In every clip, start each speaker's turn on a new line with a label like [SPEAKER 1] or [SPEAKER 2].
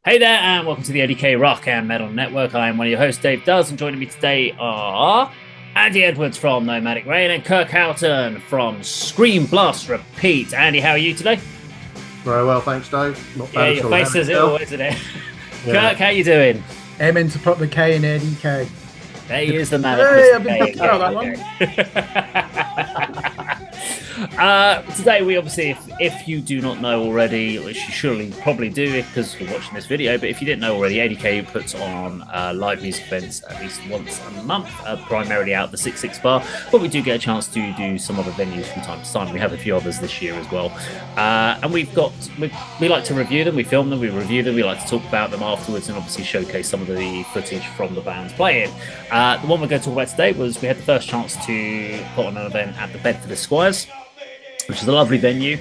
[SPEAKER 1] Hey there, and welcome to the A.D.K. Rock and Metal Network. I am one of your hosts, Dave Duz, and joining me today are Andy Edwards from Nomadic Rain and Kirk Houghton from Scream Blast Repeat. Andy, how are you today?
[SPEAKER 2] Very well, thanks, Dave. Not bad
[SPEAKER 1] Yeah,
[SPEAKER 2] at
[SPEAKER 1] your
[SPEAKER 2] all.
[SPEAKER 1] face says it all, isn't it?
[SPEAKER 2] Yeah.
[SPEAKER 1] Kirk, how you doing?
[SPEAKER 3] Aiming to put the K in ADK.
[SPEAKER 1] There he is, the man.
[SPEAKER 3] Hey, I've been thinking about
[SPEAKER 1] that one. Today, we obviously, if you do not know already, which you surely probably do because you're watching this video, but if you didn't know already, A.D.K. puts on live music events at least once a month, primarily out the 66 bar, but we do get a chance to do some other venues from time to time. We have a few others this year as well. And we like to review them, we film them, we review them, we like to talk about them afterwards and obviously showcase some of the footage from the bands playing. The one we're going to talk about today was we had the first chance to put on an event at the Bedford Esquires, which is a lovely venue.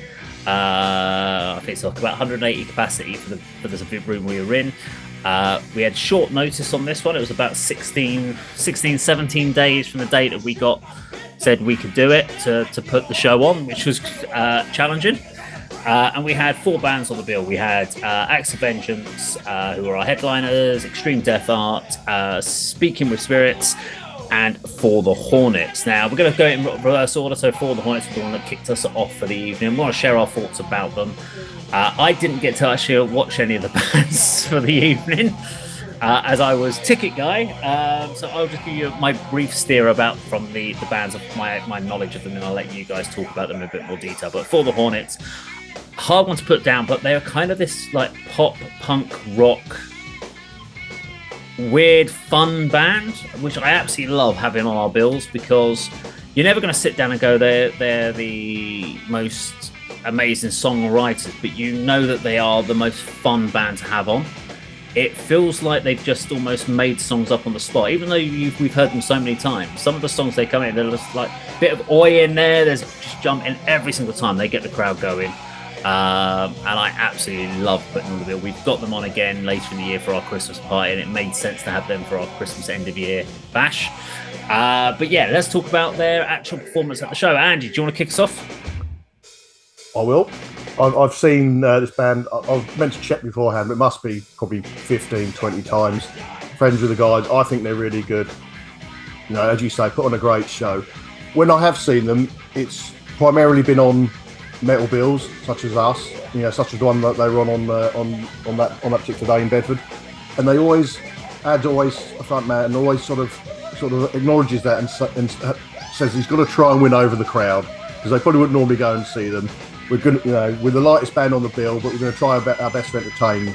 [SPEAKER 1] I think it's like about 180 capacity for the room we were in. We had short notice on this one. It was about 16, 17 days from the date that we said we could do it to put the show on, which was challenging. And we had four bands on the bill. We had Acts of Vengeance, who were our headliners, Extreme Death Art, Speaking with Spirits, and For the Hornets. Now, we're going to go in reverse order. So For the Hornets was the one that kicked us off for the evening. We want to share our thoughts about them. I didn't get to actually watch any of the bands for the evening, as I was ticket guy. So I'll just give you my brief steer about from the bands of my knowledge of them, and I'll let you guys talk about them in a bit more detail. But For the Hornets, hard one to put down, but they are kind of this like pop, punk, rock, weird, fun band, which I absolutely love having on our bills because you're never going to sit down and go, they're the most amazing songwriters, but you know that they are the most fun band to have on. It feels like they've just almost made songs up on the spot, even though we've heard them so many times. Some of the songs they come in, they're just like a bit of oi in there. There's just jump in every single time. They get the crowd going. And I absolutely love putting them on the bill. We've got them on again later in the year for our Christmas party, and it made sense to have them for our Christmas end of year bash. But yeah, let's talk about their actual performance at the show. Andy, do you want to kick us off?
[SPEAKER 2] I will. I've seen this band. I've meant to check beforehand, but it must be probably 15, 20 times. Friends with the guys. I think they're really good. You know, as you say, put on a great show. When I have seen them, it's primarily been on metal bills, such as us. You know, such as the one that they were on that particular day in Bedford. And they always a front man, and always sort of acknowledges that and says he's got to try and win over the crowd because they probably wouldn't normally go and see them. We're going to, we're the lightest band on the bill, but we're going to try our best to entertaining,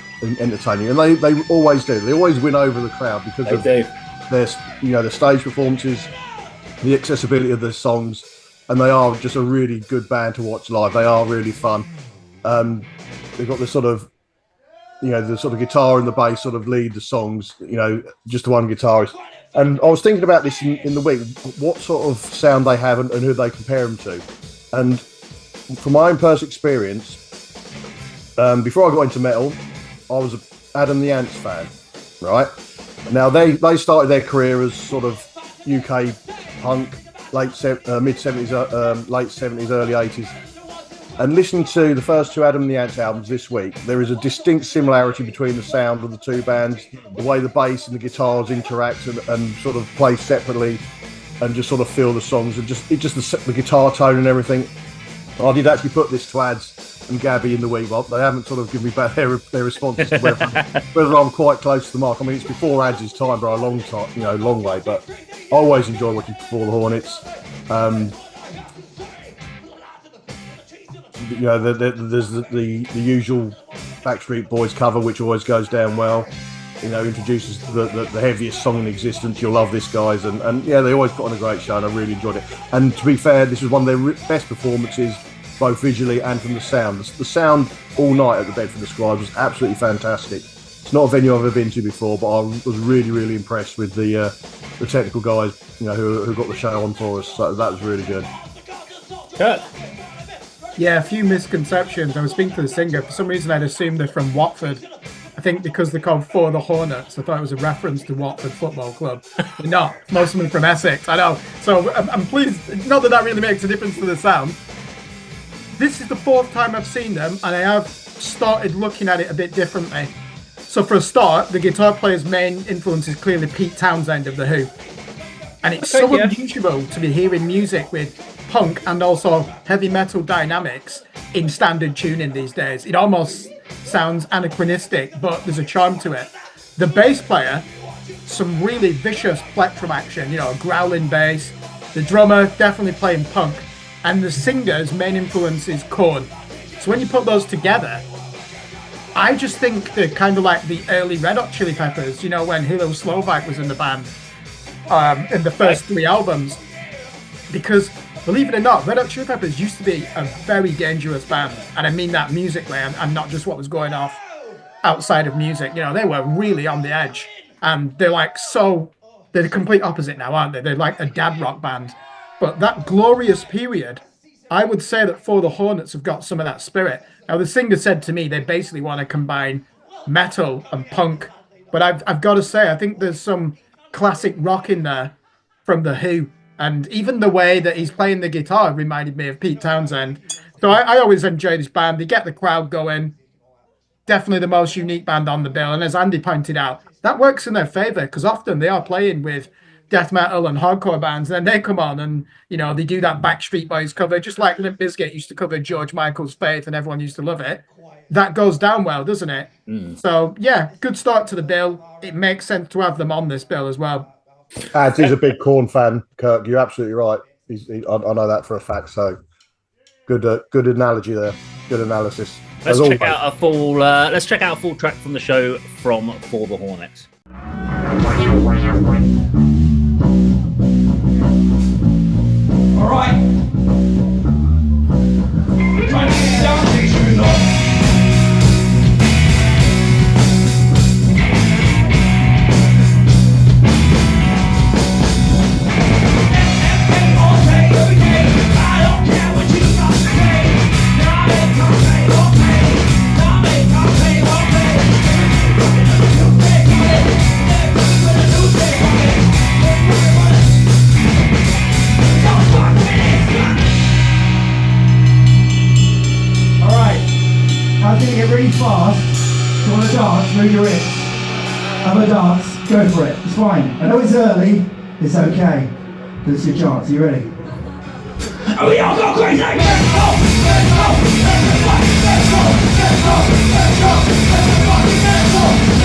[SPEAKER 2] and they always do. They always win over the crowd because of their the stage performances, the accessibility of the songs, and they are just a really good band to watch live. They are really fun. They've got this sort of, the sort of guitar and the bass sort of lead the songs. Just the one guitarist. And I was thinking about this in the week, what sort of sound they have and who they compare them to, and from my own personal experience, before I got into metal, I was an Adam the Ants fan, right? Now, they started their career as sort of UK punk, mid-70s, late 70s, early 80s. And listening to the first two Adam the Ants albums this week, there is a distinct similarity between the sound of the two bands, the way the bass and the guitars interact and sort of play separately and just sort of feel the songs and just the guitar tone and everything. I did actually put this to Ads and Gabby in the week, but they haven't sort of given me back their responses to whether I'm quite close to the mark. I mean, it's before Ads' time by a long time, long way, but I always enjoy watching For the Hornets. There's the usual Backstreet Boys cover, which always goes down well. Introduces the heaviest song in existence. You'll love this, guys, and yeah, they always put on a great show, and I really enjoyed it. And to be fair, this was one of their best performances, both visually and from the sound. The sound all night at the Bedford Esquires was absolutely fantastic. It's not a venue I've ever been to before, but I was really, really impressed with the technical guys, who got the show on for us. So that was really good.
[SPEAKER 1] Kirk?
[SPEAKER 3] Yeah, a few misconceptions. I was speaking to the singer. For some reason, I'd assumed they're from Watford. I think because they're called For the Hornets, I thought it was a reference to Watford Football Club. No, most of them from Essex, I know. So I'm pleased, not that really makes a difference to the sound. This is the fourth time I've seen them, and I have started looking at it a bit differently. So for a start, the guitar player's main influence is clearly Pete Townsend of The Who. And it's so unusual to be hearing music with punk and also heavy metal dynamics in standard tuning these days. It almost sounds anachronistic, but there's a charm to it. The bass player, some really vicious plectrum action, a growling bass. The drummer, definitely playing punk. And the singer's main influence is Korn. So when you put those together, I just think they're kind of like the early Red Hot Chili Peppers, when Hilo Slovak was in the band. In the first 3 albums, because believe it or not, Red Hot Chili Peppers used to be a very dangerous band, and I mean that musically, and not just what was going off outside of music. They were really on the edge, and they're the complete opposite now, aren't they? They're like a dad rock band. But that glorious period, I would say that For the Hornets have got some of that spirit. Now, the singer said to me they basically want to combine metal and punk, but I've got to say, I think there's some classic rock in there from The Who, and even the way that he's playing the guitar reminded me of Pete Townsend. So I always enjoy this band. They get the crowd going. Definitely the most unique band on the bill, and as Andy pointed out, that works in their favor because often they are playing with death metal and hardcore bands, and then they come on and they do that Backstreet Boys cover, just like Limp Bizkit used to cover George Michael's Faith, and everyone used to love it. That goes down well, doesn't it? So yeah, good start to the bill. It makes sense to have them on this bill as well.
[SPEAKER 2] Ads is a big Korn fan, Kirk. You're absolutely right. I know that for a fact. So good analogy there. Good analysis.
[SPEAKER 1] Let's check out a full track from the show from For the Hornets.
[SPEAKER 4] All right. Trying to get down, take shoes off. I'm doing it really fast. If you want to dance, move your wrists. Have a dance, go for it. It's fine. I know it's early, it's okay. But it's your chance. Are you ready? Oh, we all go crazy! Let's go! Let's go! Let's go! Let's go! Let's go! Let's go! Let's go!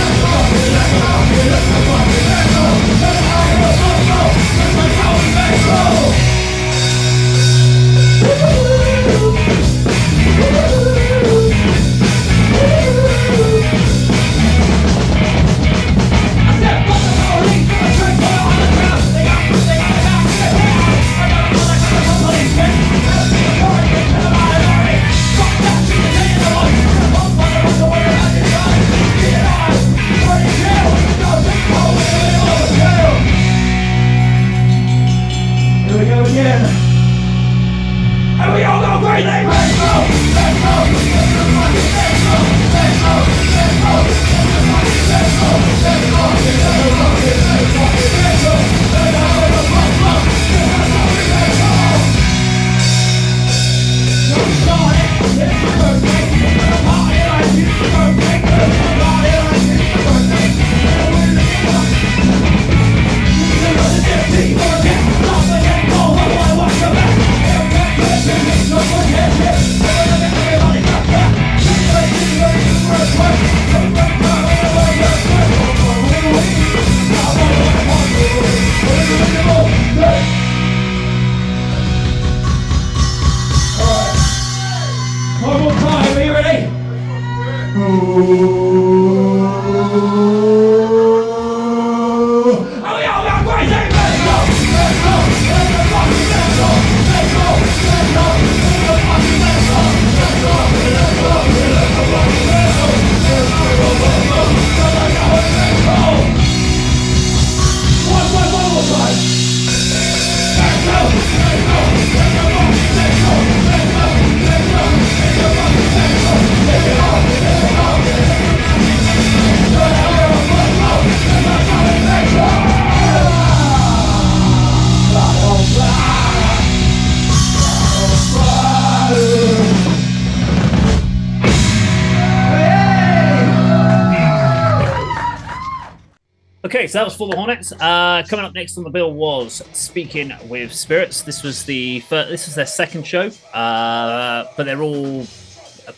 [SPEAKER 1] Okay, so that was for the Hornets. Coming up next on the bill was Speaking with Spirits. This was their second show, but they're all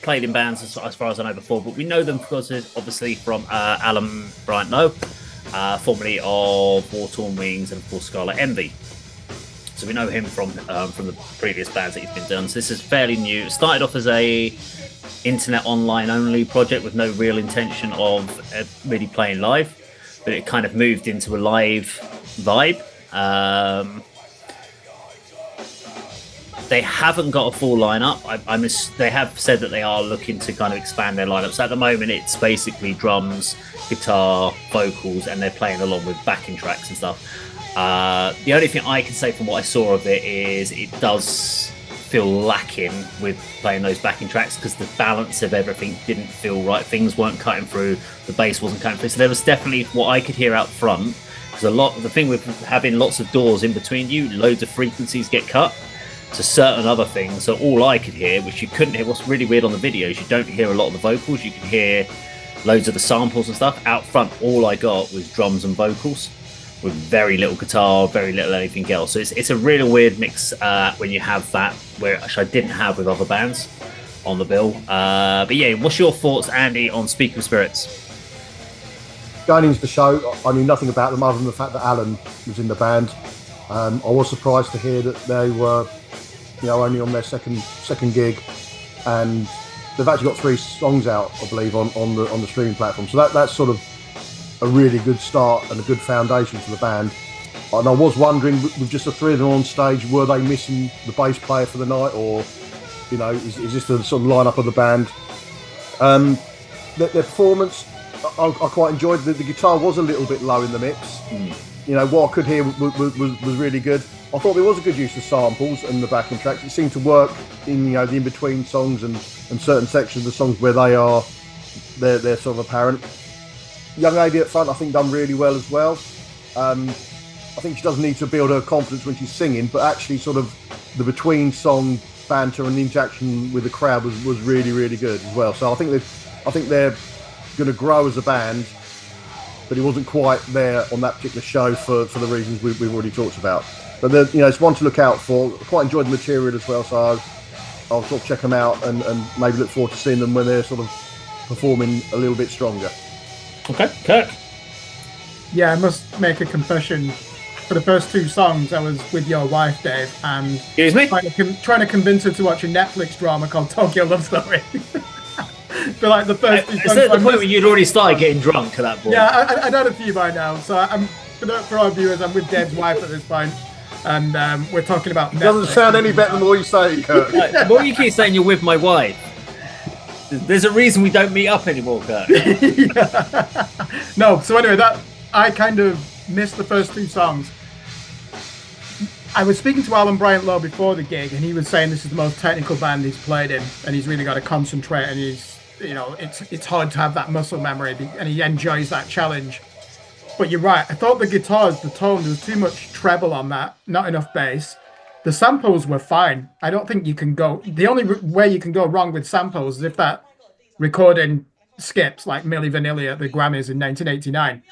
[SPEAKER 1] played in bands as far as I know before. But we know them because obviously from Alan Bryant Lowe, formerly of War Torn Wings and of course Scarlet Envy. So we know him from the previous bands that he's been doing. So this is fairly new. It started off as a internet online only project with no real intention of really playing live, but it kind of moved into a live vibe. They haven't got a full lineup. They have said that they are looking to kind of expand their lineup. So at the moment, it's basically drums, guitar, vocals, and they're playing along with backing tracks and stuff. The only thing I can say from what I saw of it is it does feel lacking with playing those backing tracks because the balance of everything didn't feel right. Things weren't cutting through, the bass wasn't cutting through. So there was definitely what I could hear out front. Because the thing with having lots of doors in between you, loads of frequencies get cut to certain other things. So all I could hear, which you couldn't hear, what's really weird on the videos, you don't hear a lot of the vocals. You can hear loads of the samples and stuff. Out front, all I got was drums and vocals, with very little guitar, very little anything else. So it's a really weird mix when you have that, which I didn't have with other bands on the bill. But yeah, what's your thoughts, Andy, on Speaking of Spirits?
[SPEAKER 2] Going into the show, I knew nothing about them other than the fact that Alan was in the band. I was surprised to hear that they were, only on their second gig, and they've actually got 3 songs out, I believe, on the streaming platform. So that's sort of a really good start and a good foundation for the band. And I was wondering, with just the 3 of them on stage, were they missing the bass player for the night, or is this the sort of lineup of the band? Their performance, I quite enjoyed. The guitar was a little bit low in the mix. What I could hear was really good. I thought there was a good use of samples and the backing tracks. It seemed to work in the in-between songs and certain sections of the songs where they're sort of apparent. Young AD at front, I think, done really well as well. I think she does need to build her confidence when she's singing, but actually sort of the between-song banter and interaction with the crowd was really, really good as well. So I think they're going to grow as a band, but it wasn't quite there on that particular show for the reasons we've already talked about. But it's one to look out for. I quite enjoyed the material as well, so I'll sort of check them out and maybe look forward to seeing them when they're sort of performing a little bit stronger.
[SPEAKER 1] Okay, Kirk.
[SPEAKER 3] Yeah, I must make a confession. For the first 2 songs, I was with your wife, Dave, and
[SPEAKER 1] excuse me,
[SPEAKER 3] trying to convince her to watch a Netflix drama called Tokyo Love Story. For like the first 2 songs,
[SPEAKER 1] is that the point where you'd already started getting drunk at that point?
[SPEAKER 3] Yeah, I'd had a few by now. So for our viewers, I'm with Dave's wife at this point, and we're talking about Netflix.
[SPEAKER 2] It doesn't sound any better than what you say, Kirk.
[SPEAKER 1] The more you keep saying you're with my wife, there's a reason we don't meet up anymore, Kirk.
[SPEAKER 3] Yeah. No, so anyway, that I kind of missed the first 2 songs. I was speaking to Alan Bryant Lowe before the gig, and he was saying this is the most technical band he's played in, and he's really got to concentrate, and it's hard to have that muscle memory, and he enjoys that challenge. But you're right, I thought the guitars, the tone, there was too much treble on that, not enough bass. The samples were fine. I don't think you can go... The only way you can go wrong with samples is if that recording skips, like Milli Vanilli at the Grammys in 1989.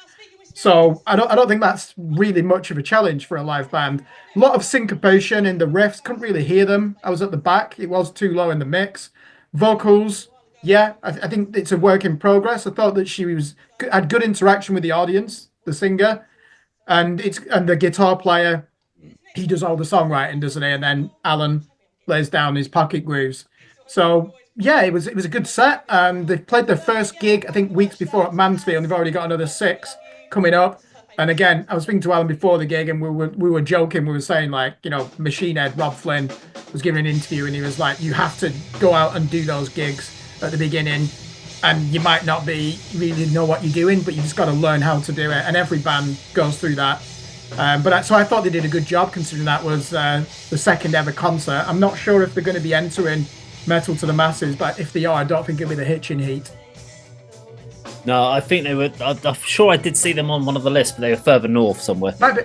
[SPEAKER 3] So I don't think that's really much of a challenge for a live band. A lot of syncopation in the riffs. Couldn't really hear them. I was at the back. It was too low in the mix. Vocals, yeah, I think it's a work in progress. I thought that she had good interaction with the audience, the singer, and the guitar player. He does all the songwriting, doesn't he? And then Alan lays down his pocket grooves. So yeah, it was a good set. They played their first gig, I think, weeks before at Mansfield. They've already got another 6 coming up. And again, I was speaking to Alan before the gig, and we were joking. We were saying, like, Machine Head Rob Flynn was giving an interview, and he was like, you have to go out and do those gigs at the beginning, and you might not really know what you're doing, but you just got to learn how to do it. And every band goes through that. So I thought they did a good job, considering that was the second ever concert. I'm not sure if they're going to be entering Metal to the Masses, but if they are, I don't think it'll be the Hitching Heat.
[SPEAKER 1] No, I think they were. I'm sure I did see them on one of the lists, but they were further north somewhere.
[SPEAKER 3] Might be,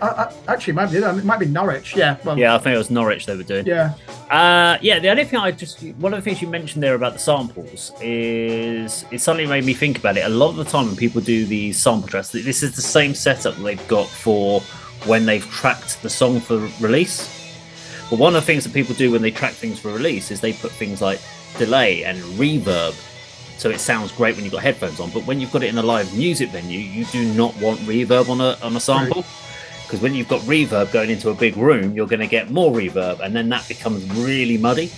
[SPEAKER 3] actually, it might be Norwich. Yeah. Well,
[SPEAKER 1] Yeah, I think it was Norwich they were doing.
[SPEAKER 3] Yeah.
[SPEAKER 1] Yeah. The only thing one of the things you mentioned there about the samples is it suddenly made me think about it. A lot of the time when people do these sample tracks, this is the same setup that they've got for when they've tracked the song for release. But one of the things that people do when they track things for release is they put things like delay and reverb. So it sounds great when you've got headphones on, but when you've got it in a live music venue, you do not want reverb on a sample, because when you've got reverb going into a big room, you're going to get more reverb, and then that becomes really muddy.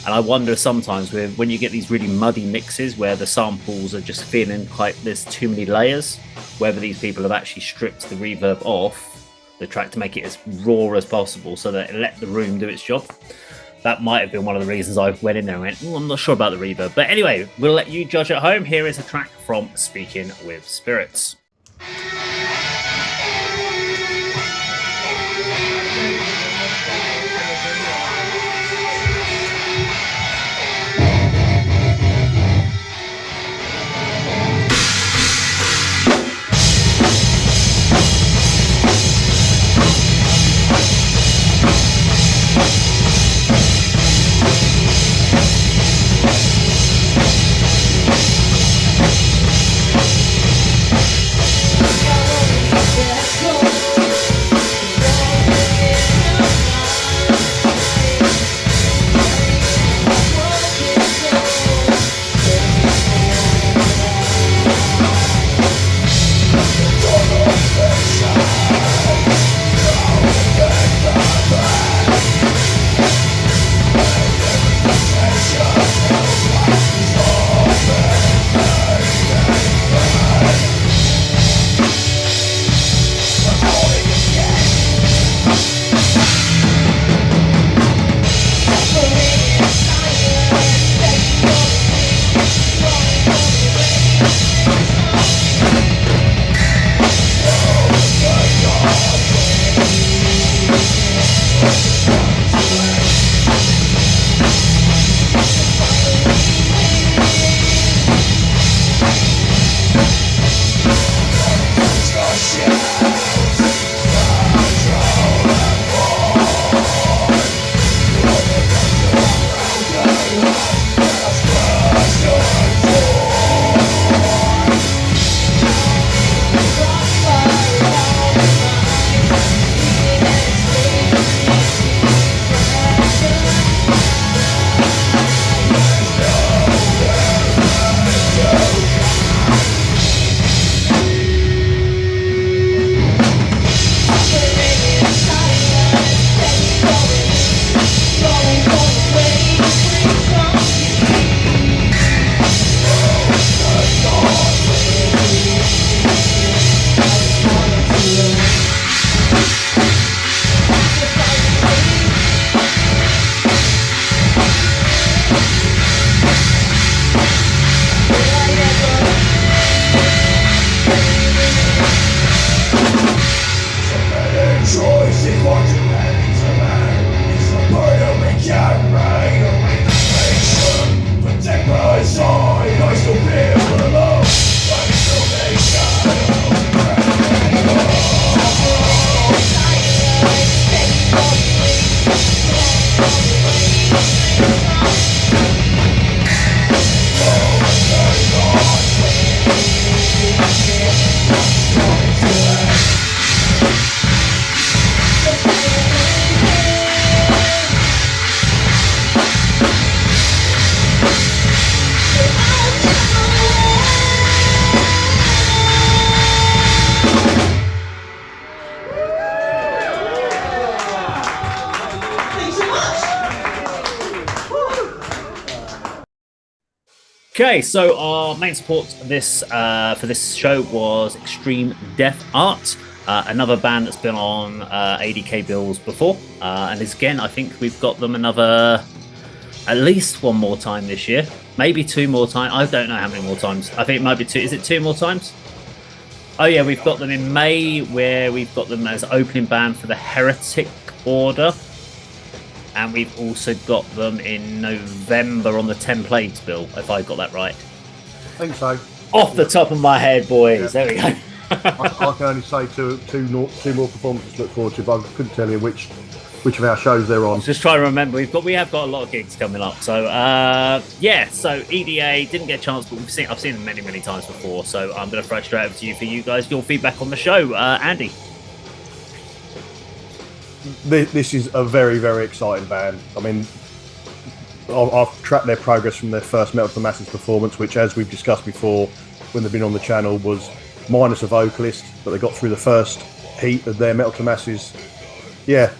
[SPEAKER 1] And I wonder sometimes when you get these really muddy mixes where the samples are just feeling quite there's too many layers, whether these people have actually stripped the reverb off the track to make it as raw as possible so that it let the room do its job. That might have been one of the reasons I went in there and went, I'm not sure about the reverb. But anyway, we'll let you judge at home. Here is a track from Speaking with Spirits. Okay, so our main support for this show was Extreme Death Art, another band that's been on ADK bills before, and again, I think we've got them at least one more time this year, maybe two more times. I don't know how many more times. I think it might be two. Is it two more times? Oh yeah, we've got them in May, where we've got them as opening band for the Heretic Order. And we've also got them in November on the Template bill, if I got that right.
[SPEAKER 2] I think so.
[SPEAKER 1] Off the top of my head, boys. There we go.
[SPEAKER 2] I can only say two more performances to look forward to, but I couldn't tell you which of our shows they're on.
[SPEAKER 1] Just trying to remember. We have got a lot of gigs coming up. So so EDA didn't get a chance, but I've seen them many times before. So I'm going to throw straight over to you for you guys. Your feedback on the show, Andy.
[SPEAKER 2] This is a very exciting band. I mean, I've tracked their progress from their first Metal to the Masses performance, which, as we've discussed before when they've been on the channel, was minus a vocalist, but they got through the first heat of their Metal to the Masses. Yeah.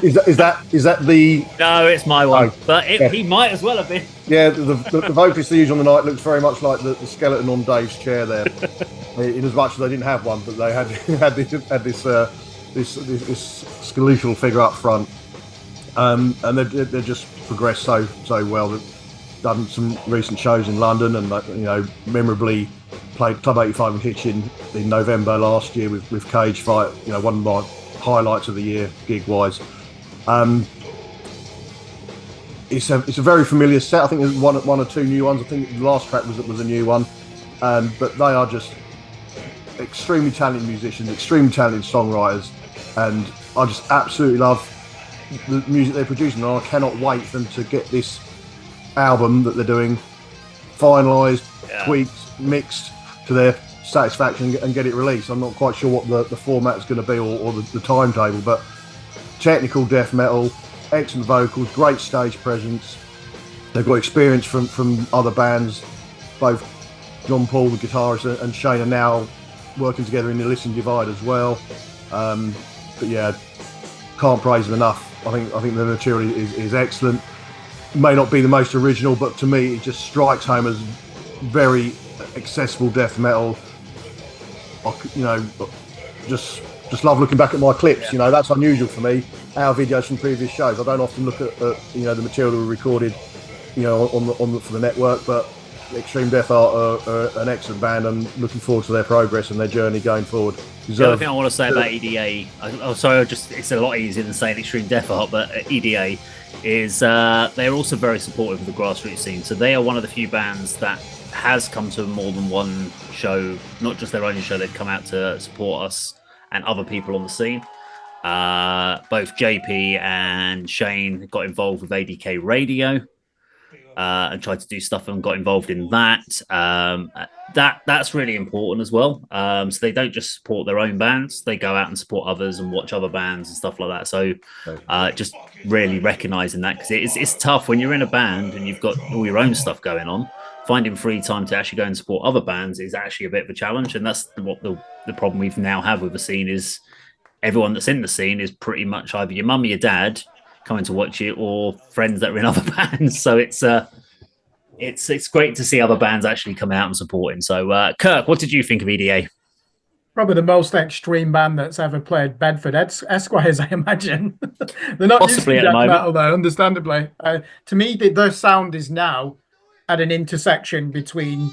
[SPEAKER 2] Is that the...
[SPEAKER 1] No, it's my one. But he might as well have been.
[SPEAKER 2] Yeah, the vocalist they used on the night looks very much like the skeleton on Dave's chair there. In as much as they didn't have one, but they had this skeletal figure up front. And they just progressed so well. They've done some recent shows in London, and memorably played Club 85 in Hitchin in November last year with Cage Fight. One of my highlights of the year gig wise. It's a very familiar set. I think there's one or two new ones. I think the last track was a new one, but they are just extremely talented musicians, extremely talented songwriters, and I just absolutely love the music they're producing, and I cannot wait for them to get this album that they're doing finalised, tweaked, mixed to their satisfaction and get it released. I'm not quite sure what the format is going to be or the timetable, but technical death metal, excellent vocals, great stage presence. They've got experience from other bands. Both John Paul, the guitarist, and Shane are now working together in the Listen Divide as well. But yeah, can't praise them enough. I think the material is excellent. May not be the most original, but to me it just strikes home as very accessible death metal. Just love looking back at my clips. That's unusual for me. Our videos from previous shows. I don't often look at the material that we recorded, for the network. But Extreme Death are an excellent band, and looking forward to their progress and their journey going forward.
[SPEAKER 1] The other thing I want to say about EDA, it's a lot easier than saying Extreme Death Art, but EDA is they're also very supportive of the grassroots scene. So they are one of the few bands that has come to more than one show, not just their own show. They've come out to support us and other people on the scene. Both JP and Shane got involved with ADK Radio and tried to do stuff and got involved in that. That's really important as well. So they don't just support their own bands, they go out and support others and watch other bands and stuff like that. So just really recognizing that, because it's tough when you're in a band and you've got all your own stuff going on. Finding free time to actually go and support other bands is actually a bit of a challenge, and that's what the problem we've now have with the scene is. Everyone that's in the scene is pretty much either your mum or your dad coming to watch it, or friends that are in other bands. So it's great to see other bands actually come out and supporting. So Kirk, what did you think of EDA?
[SPEAKER 3] Probably the most extreme band that's ever played Bedford Esquires, I imagine. They're not
[SPEAKER 1] possibly
[SPEAKER 3] used
[SPEAKER 1] at
[SPEAKER 3] to
[SPEAKER 1] the moment,
[SPEAKER 3] metal, though, understandably. To me, their sound is now at an intersection between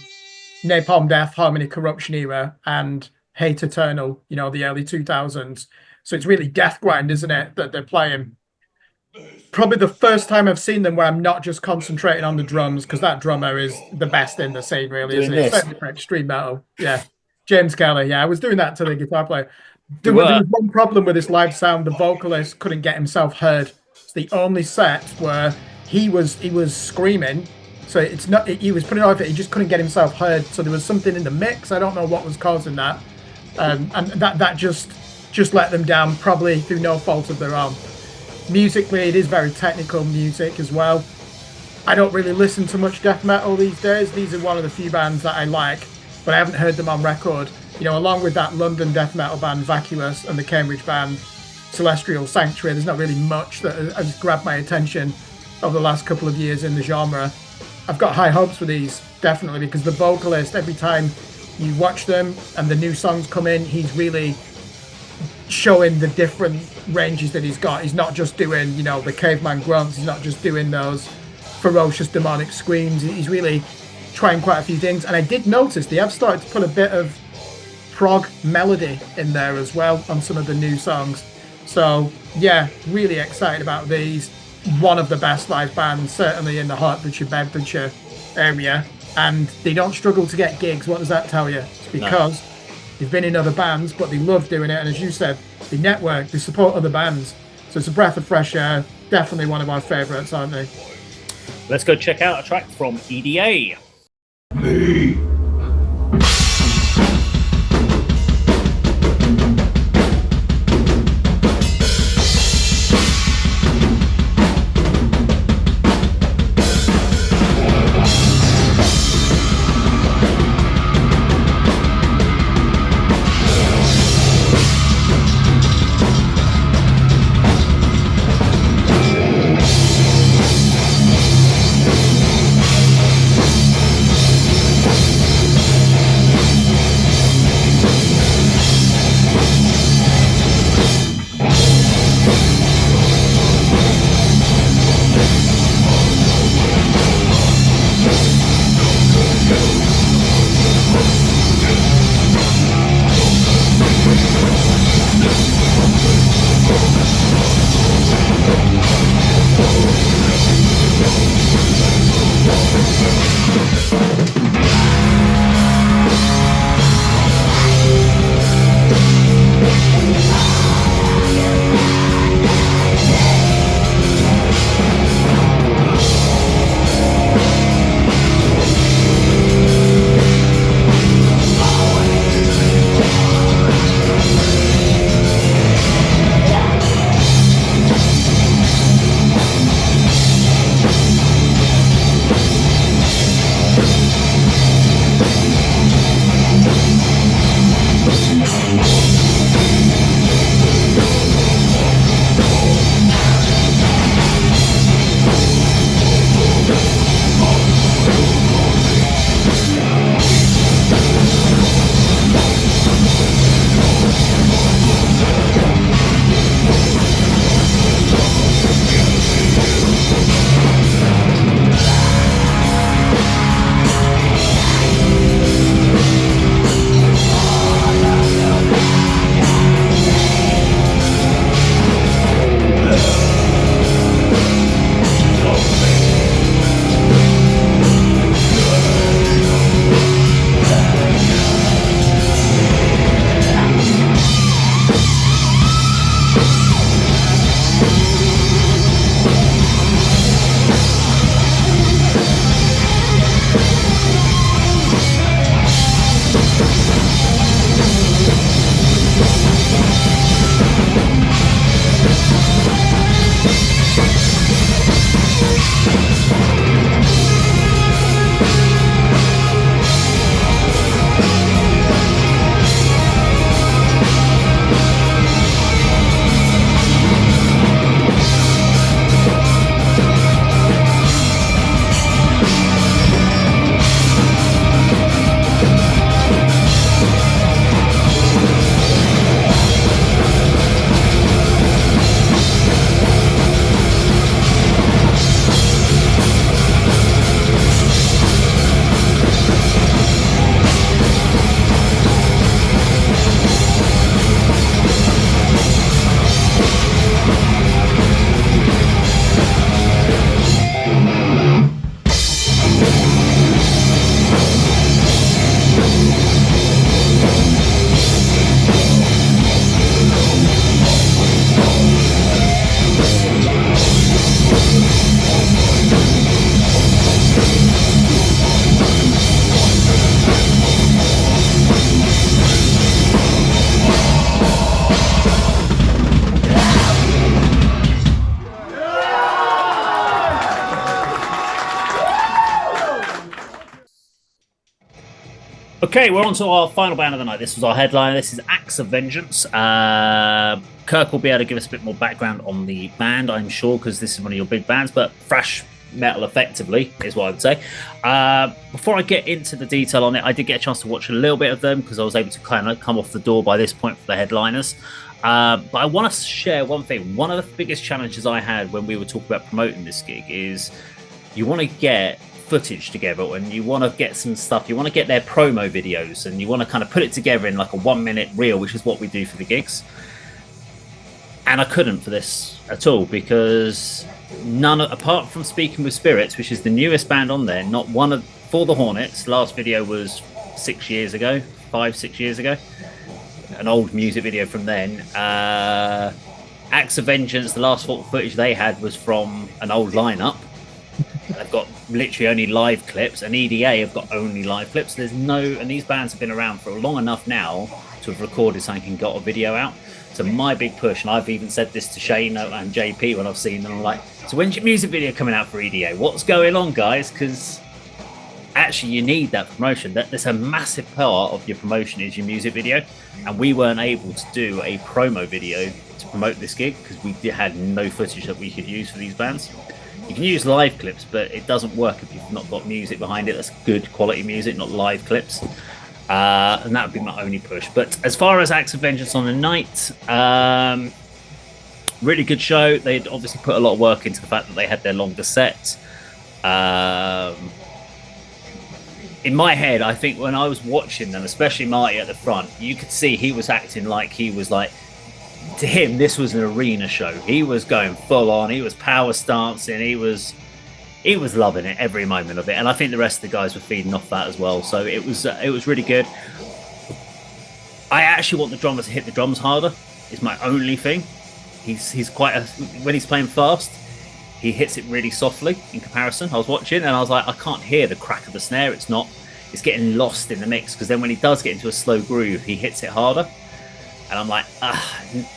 [SPEAKER 3] Napalm Death, Harmony Corruption era, and Hate Eternal, the early 2000s. So it's really death grind, isn't it, that they're playing? Probably the first time I've seen them where I'm not just concentrating on the drums, because that drummer is the best in the scene, really, isn't it? Certainly for extreme metal. Yeah. James Kelly. Yeah, I was doing that to the guitar player. There was one problem with this live sound. The vocalist couldn't get himself heard. It's the only set where he was screaming. So it's not, he was putting on it, he just couldn't get himself heard. So there was something in the mix. I don't know what was causing that. And that just let them down, probably through no fault of their own. Musically, it is very technical music as well. I don't really listen to much death metal these days. These are one of the few bands that I like, but I haven't heard them on record. Along with that London death metal band Vacuous and the Cambridge band Celestial Sanctuary, there's not really much that has grabbed my attention over the last couple of years in the genre. I've got high hopes for these, definitely, because the vocalist, every time you watch them and the new songs come in, he's really showing the different ranges that he's got. He's not just doing, the caveman grunts. He's not just doing those ferocious demonic screams. He's really trying quite a few things. And I did notice they have started to put a bit of prog melody in there as well on some of the new songs. So yeah, really excited about these. One of the best live bands, certainly in the Hertfordshire, Bedfordshire area. and they don't struggle to get gigs. What does that tell you? It's because they've been in other bands, but they love doing it. And as you said, they network, they support other bands. So it's a breath of fresh air. Definitely one of my favourites, aren't they?
[SPEAKER 1] Let's go check out a track from A.D.K. Okay, we're on to our final band of the night. This was our headliner. This is Acts of Vengeance. Kirk will be able to give us a bit more background on the band, I'm sure, because this is one of your big bands, but thrash metal effectively is what I would say. Before I get into the detail on it, I did get a chance to watch a little bit of them because I was able to kind of come off the door by this point for the headliners. But I want to share one thing. One of the biggest challenges I had when we were talking about promoting this gig is you want to get footage together and you want to get some stuff. You want to get their promo videos and you want to kind of put it together in like a 1 minute reel, which is what we do for the gigs. And I couldn't for this at all because apart from Speaking with Spirits, which is the newest band on there, not one of for the Hornets. Last video was 6 years ago, 5-6 years ago. An old music video from then. Acts of Vengeance, the last footage they had was from an old lineup. They've got literally only live clips, and EDA have got only live clips. There's no, and these bands have been around for long enough now to have recorded something and got a video out. So my big push, and I've even said this to Shane and JP when I've seen them, I'm like, so when's your music video coming out for EDA? What's going on, guys? Because actually you need that promotion. That's a massive part of your promotion is your music video, and we weren't able to do a promo video to promote this gig because we had no footage that we could use for these bands. You can use live clips, but it doesn't work if you've not got music behind it. That's good quality music, not live clips. And that would be my only push. But as far as Acts of Vengeance on the night, really good show. They'd obviously put a lot of work into the fact that they had their longer set. In my head, I think when I was watching them, especially Marty at the front, you could see he was acting like he was like, to him, this was an arena show. He was going full on. He was power stancing. He was loving it every moment of it. And I think the rest of the guys were feeding off that as well. So it was really good. I actually want the drummer to hit the drums harder. It's my only thing. He's quite when he's playing fast, he hits it really softly in comparison. I was watching and I was like, I can't hear the crack of the snare. It's getting lost in the mix, because then when he does get into a slow groove, he hits it harder. And I'm like,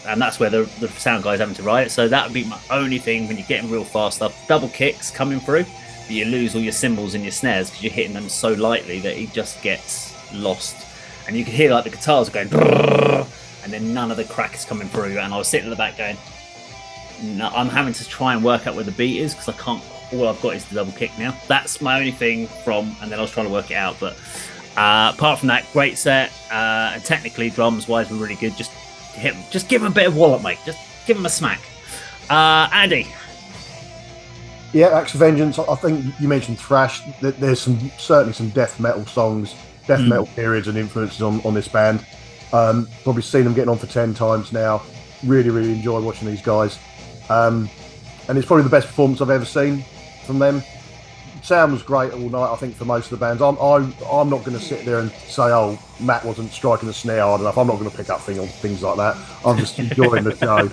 [SPEAKER 1] and that's where the sound guy's having to write it. So that would be my only thing when you're getting real fast stuff. Double kicks coming through, but you lose all your cymbals and your snares because you're hitting them so lightly that it just gets lost. And you can hear like the guitars going, and then none of the crack is coming through. And I was sitting in the back going, no, I'm having to try and work out where the beat is because I can't. All I've got is the double kick now. That's my only thing and then I was trying to work it out, but. Apart from that, great set, and technically drums wise were really good. Just give him a bit of wallop, mate. Just give him a smack. Andy.
[SPEAKER 2] Yeah, Acts of Vengeance. I think you mentioned thrash. There's certainly some death metal songs, death metal periods and influences on this band. Probably seen them getting on for 10 times now. Really, really enjoy watching these guys. And it's probably the best performance I've ever seen from them. Sound was great all night, I think, for most of the bands. I'm not going to sit there and say, oh, Matt wasn't striking the snare hard enough. I'm not going to pick up things like that. I'm just enjoying the show.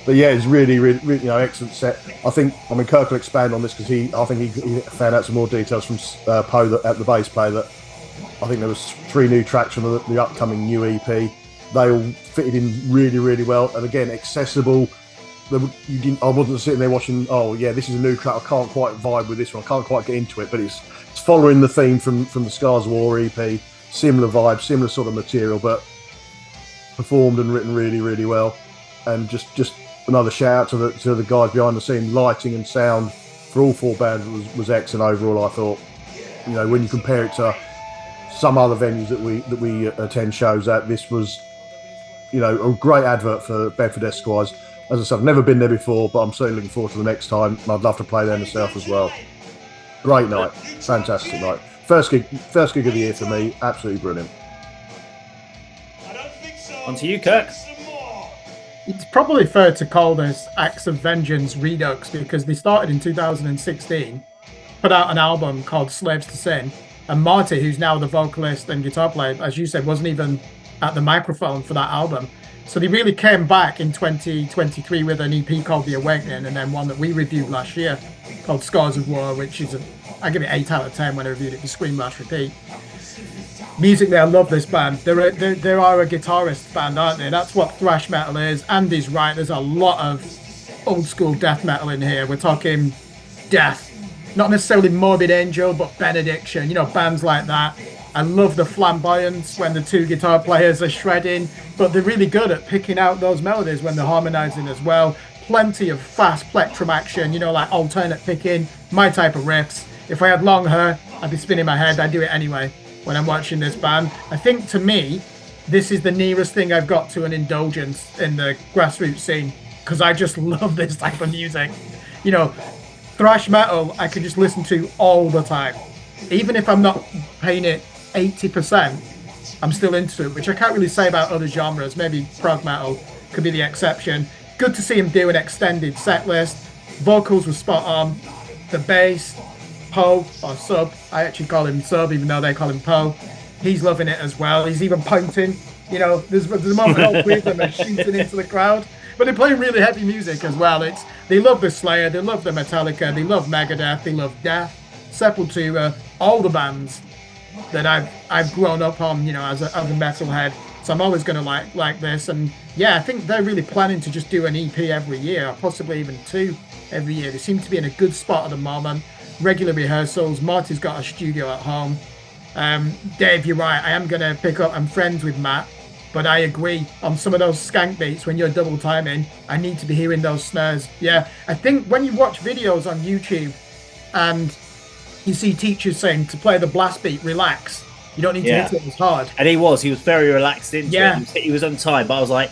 [SPEAKER 2] But yeah, it's really, really, really, excellent set. Kirk will expand on this because I think he found out some more details from Poe at the bass player that I think there was 3 new tracks from the upcoming new EP. They all fitted in really, really well, and again, accessible. I wasn't sitting there watching, oh yeah, this is a new track, I can't quite vibe with this one, I can't quite get into it, but it's following the theme from the Scars of War EP, similar vibe, similar sort of material, but performed and written really, really well. And just another shout out to the guys behind the scene. Lighting and sound for all 4 bands was excellent overall, I thought. When you compare it to some other venues that we attend shows at, this was, a great advert for Bedford Esquires. As I said, I've never been there before, but I'm certainly looking forward to the next time, and I'd love to play there myself as well. Great night, fantastic night. First gig of the year for me, absolutely brilliant.
[SPEAKER 1] On to you, Kirk.
[SPEAKER 3] It's probably fair to call this Acts of Vengeance Redux because they started in 2016, put out an album called Slaves to Sin, and Marty, who's now the vocalist and guitar player, as you said, wasn't even at the microphone for that album. So they really came back in 2023 with an EP called The Awakening, and then one that we reviewed last year called Scars of War, which is I give it 8 out of 10 when I reviewed it for Scream Blast Repeat. Musically, I love this band. They are a guitarist band, aren't they? That's what thrash metal is. Andy's right. There's a lot of old school death metal in here. We're talking death, not necessarily Morbid Angel, but Benediction. Bands like that. I love the flamboyance when the 2 guitar players are shredding, but they're really good at picking out those melodies when they're harmonizing as well. Plenty of fast plectrum action, like alternate picking, my type of riffs. If I had long hair, I'd be spinning my head. I do it anyway when I'm watching this band. I think to me, this is the nearest thing I've got to an indulgence in the grassroots scene because I just love this type of music. Thrash metal, I could just listen to all the time. Even if I'm not paying it 80%, I'm still into it, which I can't really say about other genres. Maybe prog metal could be the exception. Good to see him do an extended set list. Vocals were spot on. The bass, Poe, or Sub. I actually call him Sub, even though they call him Poe. He's loving it as well. He's even pointing. You know, there's a moment all three of them are shooting into the crowd. But they're playing really heavy music as well. They love the Slayer, they love the Metallica, they love Megadeth, they love Death, Sepultura, all the bands that I've grown up on, you know, as a metalhead. So I'm always going to like this. And yeah, I think they're really planning to just do an EP every year, or possibly even 2 every year. They seem to be in a good spot at the moment. Regular rehearsals. Marty's got a studio at home. Dave, you're right. I am going to pick up. I'm friends with Matt, but I agree on some of those skank beats. When you're double timing, I need to be hearing those snares. Yeah, I think when you watch videos on YouTube and you see teachers saying to play the blast beat, relax. You don't need to hit it as hard.
[SPEAKER 1] And he was very relaxed into it. He was on time, but I was like,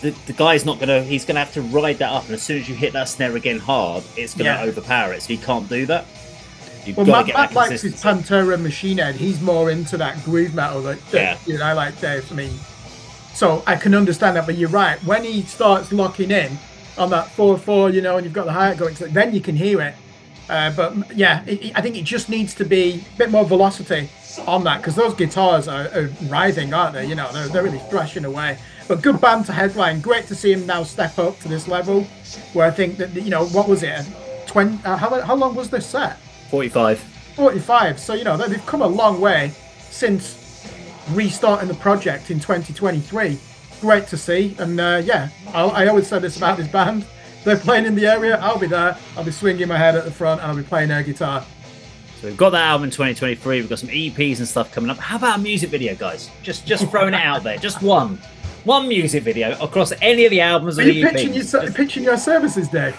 [SPEAKER 1] the guy's not gonna. He's gonna have to ride that up, and as soon as you hit that snare again hard, it's gonna overpower it. So he can't do that.
[SPEAKER 3] Matt likes his Pantera Machine Head. He's more into that groove metal that you know, I like Dave. I mean, so I can understand that, but you're right. When he starts locking in on that 4/4, you know, and you've got the hi-hat going, then you can hear it. But yeah, I think it just needs to be a bit more velocity on that, because those guitars are writhing, aren't they? You know, they're really thrashing away. But good band to headline. Great to see him now step up to this level, where I think that, you know, what was it? 20? How long was this set?
[SPEAKER 1] 45.
[SPEAKER 3] 45. So, you know, they've come a long way since restarting the project in 2023. Great to see. And yeah, I always say this about this band. They're playing in the area, I'll be there. I'll be swinging my head at the front, and I'll be playing air guitar.
[SPEAKER 1] So we've got that album in 2023. We've got some EPs and stuff coming up. How about a music video, guys? Just throwing it out there. Just one music video across any of the albums or the EPs.
[SPEAKER 3] Pitching your services, Dave?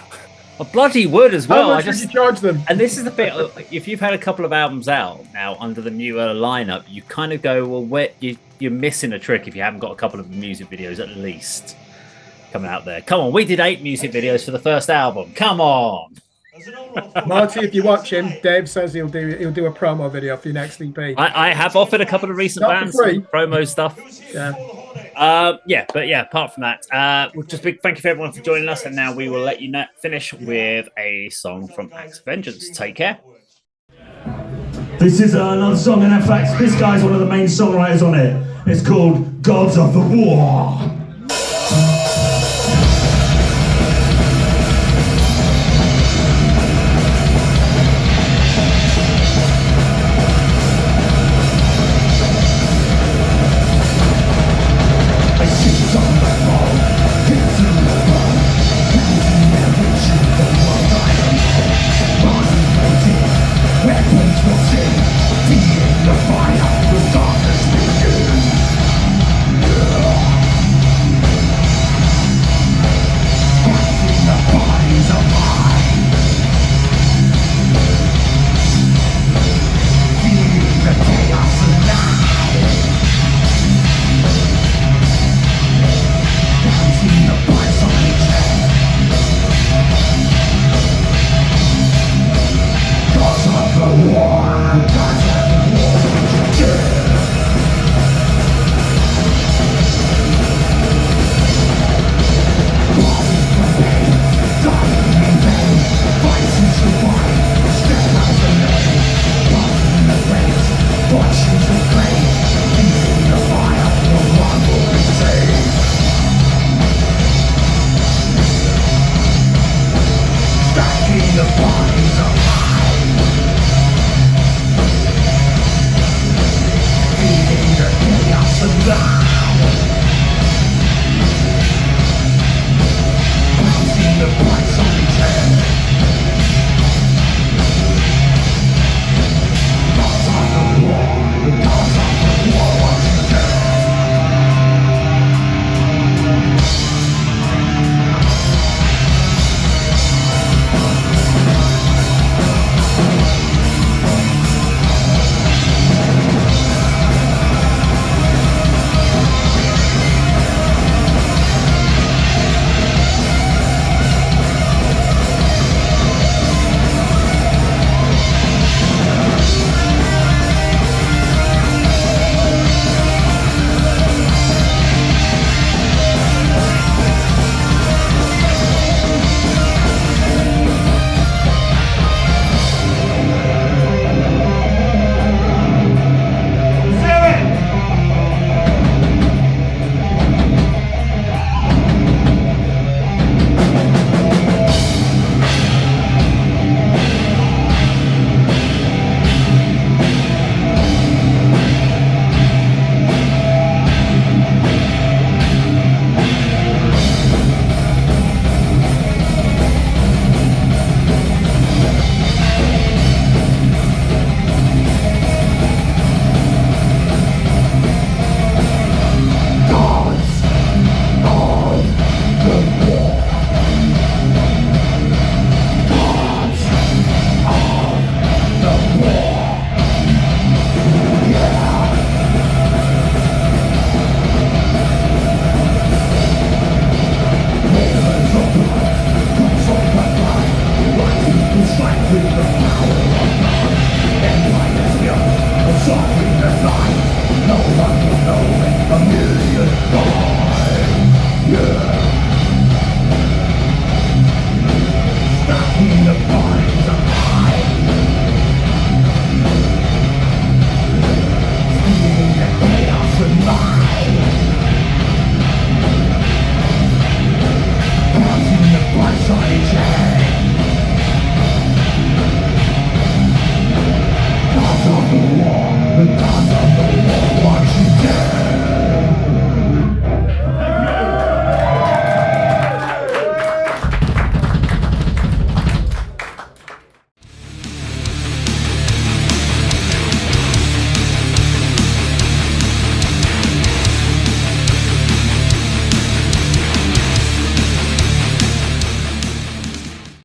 [SPEAKER 1] I bloody would as well.
[SPEAKER 3] How much would you charge them?
[SPEAKER 1] And this is the bit. If you've had a couple of albums out now under the newer lineup, you kind of go, well, you're missing a trick if you haven't got a couple of music videos at least coming out there. Come on, we did 8 music videos for the first album. Come on.
[SPEAKER 3] Marty, if you watch him, Dave says he'll do a promo video for your next EP.
[SPEAKER 1] I have offered a couple of recent bands some promo stuff. But apart from that, we'll just big thank you for everyone for joining us, and now we will let you finish with a song from Acts of Vengeance. Take care.
[SPEAKER 5] This is another song, and in fact, this guy's one of the main songwriters on it. It's called Gods of the War.